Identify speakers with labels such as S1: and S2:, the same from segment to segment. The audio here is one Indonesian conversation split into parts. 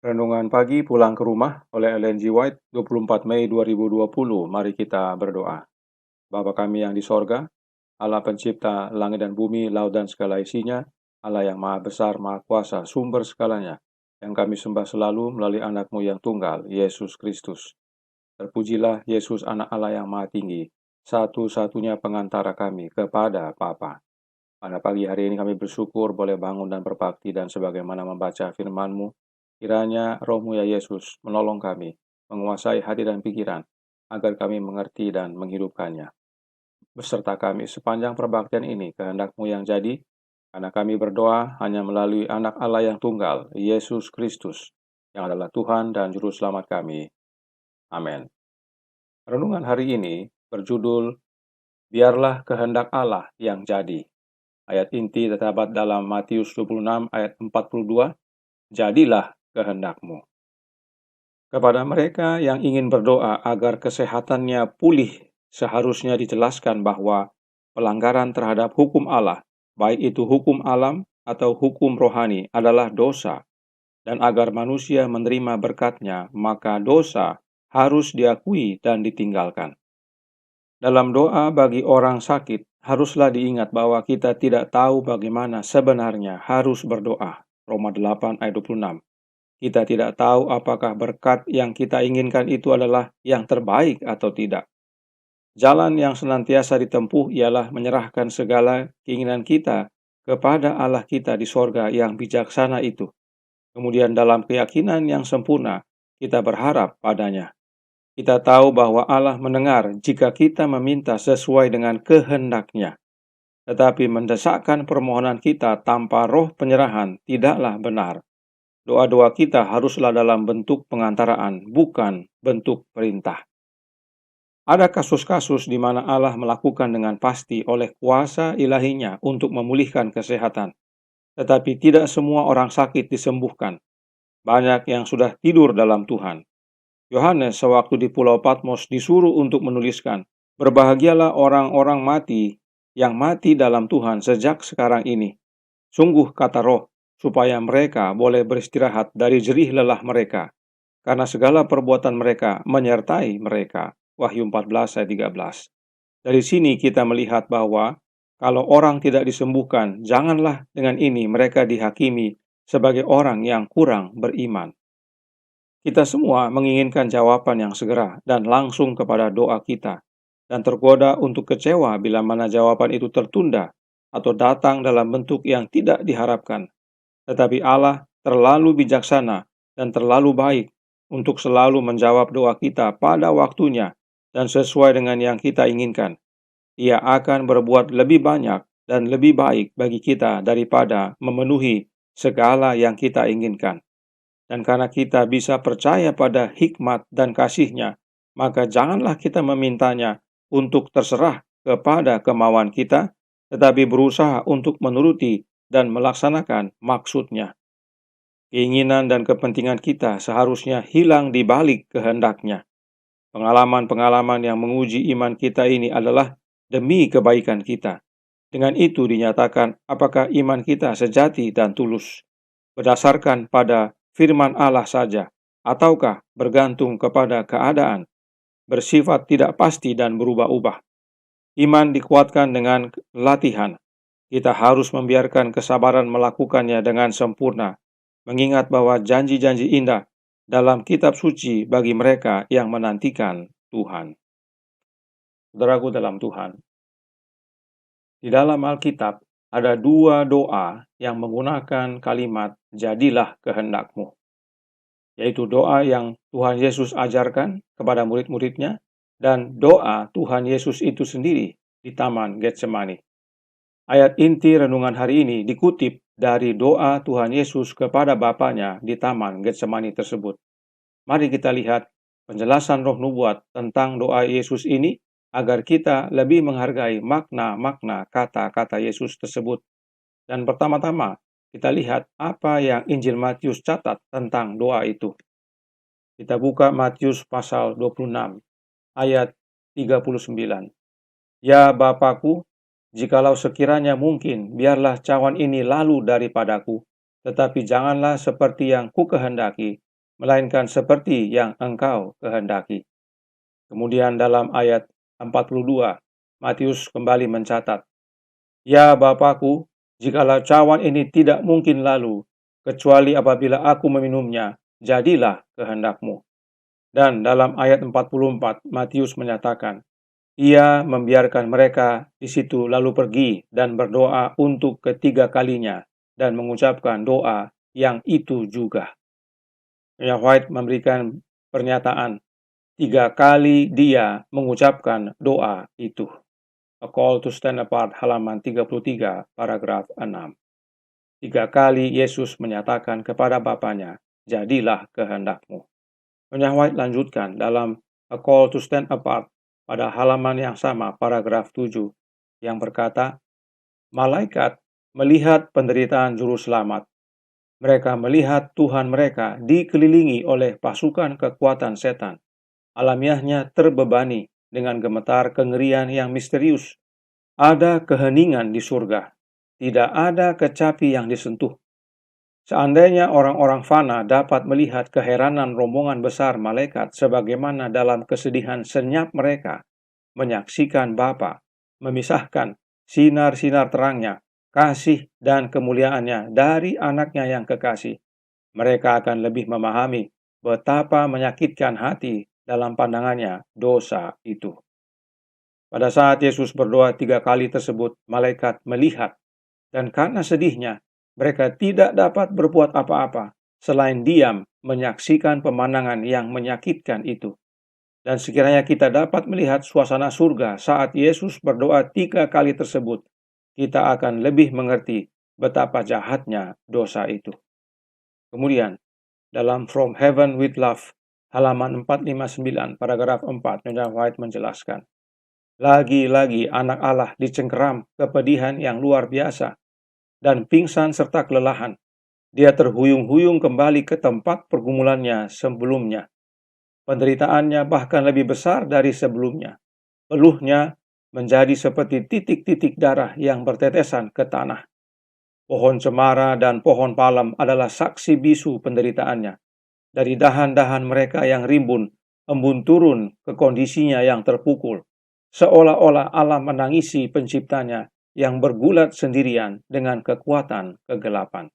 S1: Renungan pagi pulang ke rumah oleh Ellen G. White, 24 Mei 2020. Mari kita berdoa. Bapa kami yang di sorga, Allah pencipta langit dan bumi, laut dan segala isinya, Allah yang maha besar, maha kuasa, sumber segalanya, yang kami sembah selalu melalui anak-Mu yang tunggal, Yesus Kristus. Terpujilah Yesus anak Allah yang maha tinggi, satu-satunya pengantara kami kepada Bapa. Pada pagi hari ini kami bersyukur boleh bangun dan berbakti dan sebagaimana membaca firman-Mu, kiranya Roh-Mu ya Yesus menolong kami, menguasai hati dan pikiran, agar kami mengerti dan menghidupkannya. Beserta kami sepanjang perbaktian ini, kehendak-Mu yang jadi, karena kami berdoa hanya melalui anak Allah yang tunggal, Yesus Kristus, yang adalah Tuhan dan Juru Selamat kami. Amin. Renungan hari ini berjudul, Biarlah Kehendak Allah yang Jadi. Ayat inti terdapat dalam Matius 26 ayat 42, jadilah kehendak-Mu. Kepada mereka yang ingin berdoa agar kesehatannya pulih, seharusnya dijelaskan bahwa pelanggaran terhadap hukum Allah, baik itu hukum alam atau hukum rohani, adalah dosa, dan agar manusia menerima berkat-Nya, maka dosa harus diakui dan ditinggalkan. Dalam doa bagi orang sakit, haruslah diingat bahwa kita tidak tahu bagaimana sebenarnya harus berdoa. Roma 8 ayat 26. Kita tidak tahu apakah berkat yang kita inginkan itu adalah yang terbaik atau tidak. Jalan yang senantiasa ditempuh ialah menyerahkan segala keinginan kita kepada Allah kita di sorga yang bijaksana itu. Kemudian dalam keyakinan yang sempurna, kita berharap padanya. Kita tahu bahwa Allah mendengar jika kita meminta sesuai dengan kehendak-Nya. Tetapi mendesakkan permohonan kita tanpa roh penyerahan tidaklah benar. Doa-doa kita haruslah dalam bentuk pengantaraan, bukan bentuk perintah. Ada kasus-kasus di mana Allah melakukan dengan pasti oleh kuasa ilahinya untuk memulihkan kesehatan. Tetapi tidak semua orang sakit disembuhkan. Banyak yang sudah tidur dalam Tuhan. Yohanes sewaktu di Pulau Patmos disuruh untuk menuliskan, "Berbahagialah orang-orang mati yang mati dalam Tuhan sejak sekarang ini. Sungguh kata Roh, supaya mereka boleh beristirahat dari jerih lelah mereka, karena segala perbuatan mereka menyertai mereka." Wahyu 14 ayat 13. Dari sini kita melihat bahwa kalau orang tidak disembuhkan, janganlah dengan ini mereka dihakimi sebagai orang yang kurang beriman. Kita semua menginginkan jawaban yang segera dan langsung kepada doa kita, dan tergoda untuk kecewa bila mana jawaban itu tertunda atau datang dalam bentuk yang tidak diharapkan. Tetapi Allah terlalu bijaksana dan terlalu baik untuk selalu menjawab doa kita pada waktunya dan sesuai dengan yang kita inginkan. Ia akan berbuat lebih banyak dan lebih baik bagi kita daripada memenuhi segala yang kita inginkan. Dan karena kita bisa percaya pada hikmat dan kasih-Nya, maka janganlah kita memintanya untuk terserah kepada kemauan kita, tetapi berusaha untuk menuruti dan melaksanakan maksud-Nya. Keinginan dan kepentingan kita seharusnya hilang di balik kehendak-Nya. Pengalaman-pengalaman yang menguji iman kita ini adalah demi kebaikan kita. Dengan itu dinyatakan apakah iman kita sejati dan tulus, berdasarkan pada firman Allah saja, ataukah bergantung kepada keadaan, bersifat tidak pasti dan berubah-ubah. Iman dikuatkan dengan latihan. Kita harus membiarkan kesabaran melakukannya dengan sempurna, mengingat bahwa janji-janji indah dalam kitab suci bagi mereka yang menantikan Tuhan. Saudaraku dalam Tuhan, di dalam Alkitab ada dua doa yang menggunakan kalimat "jadilah kehendak-Mu", yaitu doa yang Tuhan Yesus ajarkan kepada murid-muridnya dan doa Tuhan Yesus itu sendiri di Taman Getsemani. Ayat inti renungan hari ini dikutip dari doa Tuhan Yesus kepada Bapanya di Taman Getsemani tersebut. Mari kita lihat penjelasan roh nubuat tentang doa Yesus ini agar kita lebih menghargai makna-makna kata-kata Yesus tersebut. Dan pertama-tama, kita lihat apa yang Injil Matius catat tentang doa itu. Kita buka Matius pasal 26, ayat 39. "Ya Bapa-Ku, jikalau sekiranya mungkin, biarlah cawan ini lalu daripadaku, tetapi janganlah seperti yang kukehendaki, melainkan seperti yang Engkau kehendaki. Kemudian dalam ayat 42, Matius kembali mencatat, "Ya Bapakku, jikalau cawan ini tidak mungkin lalu, kecuali apabila aku meminumnya, jadilah kehendak-Mu." Dan dalam ayat 44, Matius menyatakan, ia membiarkan mereka di situ lalu pergi dan berdoa untuk ketiga kalinya dan mengucapkan doa yang itu juga. Nyonya White memberikan pernyataan, 3 kali dia mengucapkan doa itu. A Call to Stand Apart halaman 33 paragraf 6. 3 kali Yesus menyatakan kepada Bapanya, jadilah kehendak-Mu. Nyonya White lanjutkan dalam A Call to Stand Apart pada halaman yang sama paragraf 7 yang berkata, malaikat melihat penderitaan juru selamat. Mereka melihat Tuhan mereka dikelilingi oleh pasukan kekuatan setan. Alamiahnya terbebani dengan gemetar kengerian yang misterius. Ada keheningan di surga. Tidak ada kecapi yang disentuh. Seandainya orang-orang fana dapat melihat keheranan rombongan besar malaikat sebagaimana dalam kesedihan senyap mereka menyaksikan Bapa memisahkan sinar-sinar terangnya, kasih dan kemuliaannya dari anaknya yang kekasih, mereka akan lebih memahami betapa menyakitkan hati dalam pandangannya dosa itu. Pada saat Yesus berdoa 3 kali tersebut, malaikat melihat, dan karena sedihnya, mereka tidak dapat berbuat apa-apa selain diam menyaksikan pemandangan yang menyakitkan itu. Dan sekiranya kita dapat melihat suasana surga saat Yesus berdoa 3 kali tersebut, kita akan lebih mengerti betapa jahatnya dosa itu. Kemudian, dalam From Heaven with Love, halaman 459, paragraf 4, Nyonya White menjelaskan, lagi-lagi anak Allah dicengkeram kepedihan yang luar biasa, dan pingsan serta kelelahan. Dia terhuyung-huyung kembali ke tempat pergumulannya sebelumnya. Penderitaannya bahkan lebih besar dari sebelumnya. Peluhnya menjadi seperti titik-titik darah yang bertetesan ke tanah. Pohon cemara dan pohon palem adalah saksi bisu penderitaannya. Dari dahan-dahan mereka yang rimbun, embun turun ke kondisinya yang terpukul. Seolah-olah Allah menangisi penciptanya yang bergulat sendirian dengan kekuatan kegelapan.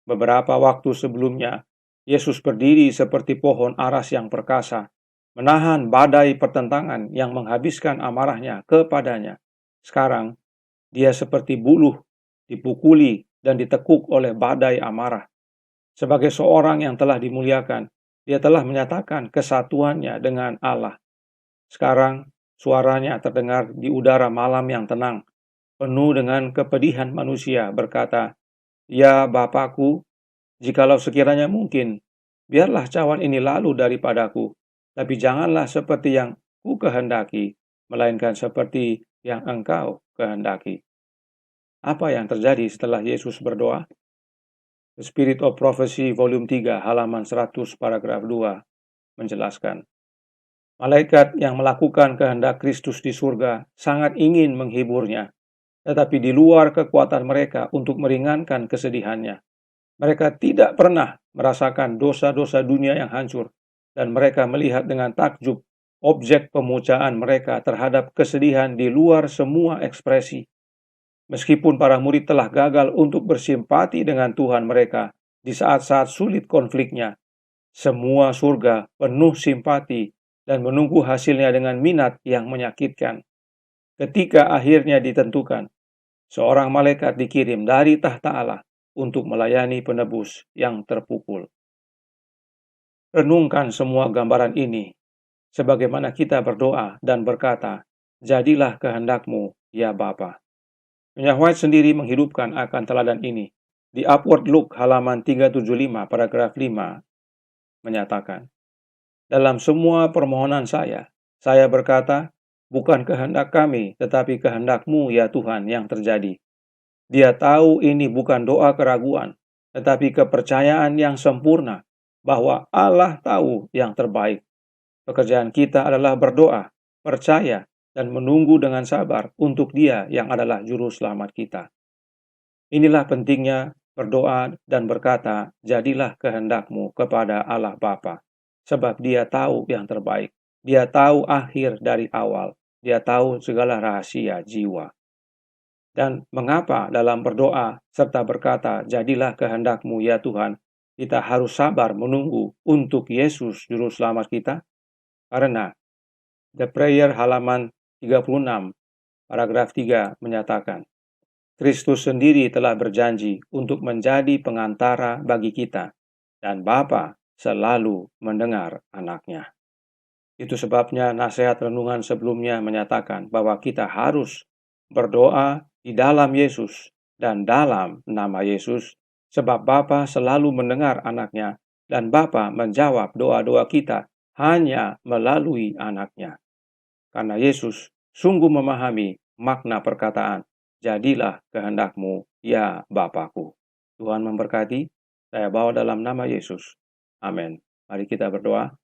S1: Beberapa waktu sebelumnya, Yesus berdiri seperti pohon aras yang perkasa, menahan badai pertentangan yang menghabiskan amarahnya kepadanya. Sekarang, dia seperti buluh, dipukuli dan ditekuk oleh badai amarah. Sebagai seorang yang telah dimuliakan, dia telah menyatakan kesatuannya dengan Allah. Sekarang, suaranya terdengar di udara malam yang tenang, penuh dengan kepedihan manusia, berkata, ya Bapakku, jikalau sekiranya mungkin, biarlah cawan ini lalu daripadaku, tapi janganlah seperti yang ku kehendaki, melainkan seperti yang Engkau kehendaki. Apa yang terjadi setelah Yesus berdoa? The Spirit of Prophecy volume 3 halaman 100 paragraf 2 menjelaskan, malaikat yang melakukan kehendak Kristus di surga sangat ingin menghiburnya, tetapi di luar kekuatan mereka untuk meringankan kesedihannya. Mereka tidak pernah merasakan dosa-dosa dunia yang hancur, dan mereka melihat dengan takjub objek pemujaan mereka terhadap kesedihan di luar semua ekspresi. Meskipun para murid telah gagal untuk bersimpati dengan Tuhan mereka di saat-saat sulit konfliknya, semua surga penuh simpati dan menunggu hasilnya dengan minat yang menyakitkan. Ketika akhirnya ditentukan, seorang malaikat dikirim dari tahta Allah untuk melayani penebus yang terpukul. Renungkan semua gambaran ini, sebagaimana kita berdoa dan berkata, jadilah kehendak-Mu, ya Bapa. Nyonya White sendiri menghidupkan akan teladan ini. Di Upward Look halaman 375 paragraf 5 menyatakan, dalam semua permohonan saya berkata, bukan kehendak kami, tetapi kehendak-Mu ya Tuhan yang terjadi. Dia tahu ini bukan doa keraguan, tetapi kepercayaan yang sempurna bahwa Allah tahu yang terbaik. Pekerjaan kita adalah berdoa, percaya, dan menunggu dengan sabar untuk Dia yang adalah juru selamat kita. Inilah pentingnya berdoa dan berkata, "Jadilah kehendak-Mu," kepada Allah Bapa, sebab Dia tahu yang terbaik. Dia tahu akhir dari awal. Dia tahu segala rahasia jiwa. Dan mengapa dalam berdoa serta berkata, "Jadilah kehendak-Mu ya Tuhan," kita harus sabar menunggu untuk Yesus Juru Selamat kita? Karena The Prayer halaman 36, paragraf 3 menyatakan, Kristus sendiri telah berjanji untuk menjadi pengantara bagi kita, dan Bapa selalu mendengar anaknya. Itu sebabnya nasihat renungan sebelumnya menyatakan bahwa kita harus berdoa di dalam Yesus dan dalam nama Yesus, sebab Bapa selalu mendengar anaknya, dan Bapa menjawab doa-doa kita hanya melalui anaknya. Karena Yesus sungguh memahami makna perkataan, "Jadilah kehendak-Mu, ya Bapa-Ku." Tuhan memberkati. Saya bawa dalam nama Yesus. Amin. Mari kita berdoa.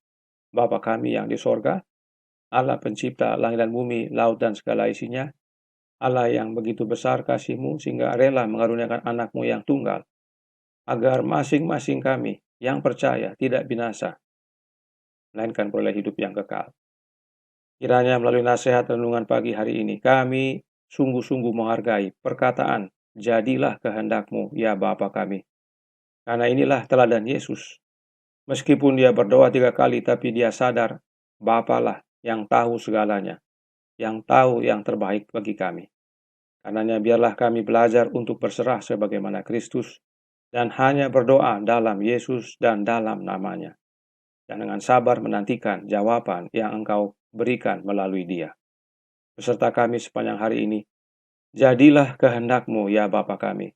S1: Bapa kami yang di sorga, Allah pencipta langit dan bumi, laut dan segala isinya, Allah yang begitu besar kasih-Mu sehingga rela mengaruniakan anak-Mu yang tunggal, agar masing-masing kami yang percaya tidak binasa, melainkan beroleh hidup yang kekal. Kiranya melalui nasihat renungan pagi hari ini, kami sungguh-sungguh menghargai perkataan, "Jadilah kehendak-Mu, ya Bapa kami." Karena inilah teladan Yesus. Meskipun dia berdoa 3 kali, tapi dia sadar Bapalah yang tahu segalanya, yang tahu yang terbaik bagi kami. Karenanya biarlah kami belajar untuk berserah sebagaimana Kristus, dan hanya berdoa dalam Yesus dan dalam namanya. Dan dengan sabar menantikan jawaban yang Engkau berikan melalui Dia. Beserta kami sepanjang hari ini, jadilah kehendak-Mu ya Bapa kami.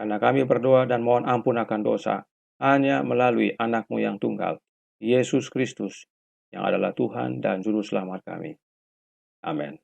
S1: Karena kami berdoa dan mohon ampun akan dosa, hanya melalui anak-Mu yang tunggal, Yesus Kristus, yang adalah Tuhan dan Juru Selamat kami. Amin.